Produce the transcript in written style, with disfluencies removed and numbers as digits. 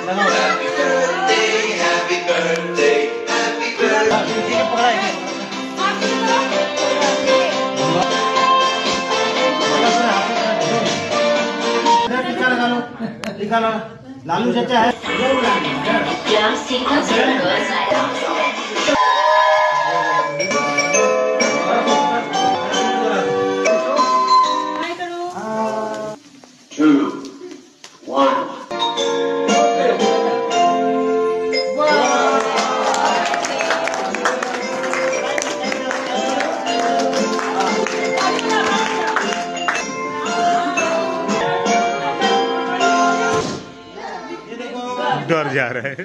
Happy birthday, happy birthday, happy birthday. निकालो लालू चाचा है डर जा रहा है।